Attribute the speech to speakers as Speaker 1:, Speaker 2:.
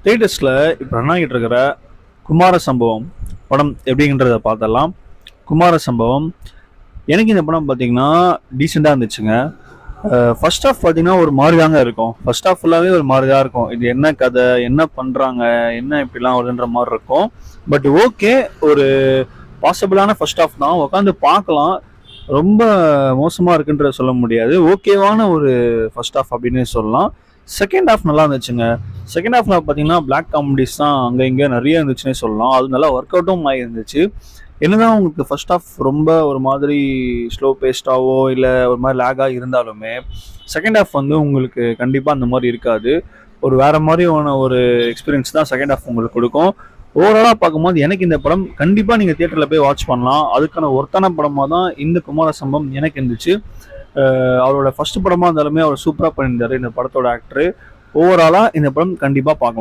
Speaker 1: லேட்டஸ்ட்ல இப்போ ரன் ஆகிட்டு இருக்கிற குமார சம்பவம் படம் எப்படின்றத பார்த்தலாம். குமார சம்பவம் எனக்கு இந்த படம் பார்த்தீங்கன்னா டீசெண்டாக இருந்துச்சுங்க. ஃபர்ஸ்ட் ஆஃப் பார்த்தீங்கன்னா ஒரு மாதிரி தாங்க இருக்கும். ஃபர்ஸ்ட் ஆஃப் ஃபுல்லாகவே ஒரு மாதிரி தான் இருக்கும். இது என்ன கதை, என்ன பண்ணுறாங்க, என்ன இப்படிலாம் வருதுன்ற மாதிரி இருக்கும். பட் ஓகே, ஒரு பாசிபிளான ஃபர்ஸ்ட் ஆஃப் தான், உட்காந்து பார்க்கலாம். ரொம்ப மோசமாக இருக்குன்ற சொல்ல முடியாது, ஓகேவான ஒரு ஃபர்ஸ்ட் ஆஃப் அப்படின்னு சொல்லலாம். செகண்ட் ஹாஃப் நல்லா இருந்துச்சுங்க. செகண்ட் ஹாஃப்ல பார்த்தீங்கன்னா பிளாக் காமெடிஸ் தான் அங்கே இங்கே நிறைய இருந்துச்சுன்னே சொல்லலாம். அது நல்லா ஒர்க் அவுட்டும் ஆகி இருந்துச்சு. என்னதான் உங்களுக்கு ஃபர்ஸ்ட் ஆஃப் ரொம்ப ஒரு மாதிரி ஸ்லோ பேஸ்டாவோ இல்லை ஒரு மாதிரி லேகாக இருந்தாலுமே செகண்ட் ஹாஃப் வந்து உங்களுக்கு கண்டிப்பாக அந்த மாதிரி இருக்காது. ஒரு வேற மாதிரியான ஒரு எக்ஸ்பீரியன்ஸ் தான் செகண்ட் ஹாஃப் உங்களுக்கு கொடுக்கும். ஓவராலாக பார்க்கும்போது எனக்கு இந்த படம் கண்டிப்பாக நீங்கள் தியேட்டரில் போய் வாட்ச் பண்ணலாம். அதுக்கான ஒர்த்தான படமாக தான் இந்த குமார சம்பவம் எனக்கு இருந்துச்சு. அவரோட ஃபர்ஸ்ட் படமாக இருந்தாலுமே அவர் சூப்பராக பண்ணியிருந்தாரு இந்த படத்தோட ஆக்டர். ஓவராலாக இந்த படம் கண்டிப்பாக பார்க்கலாம்.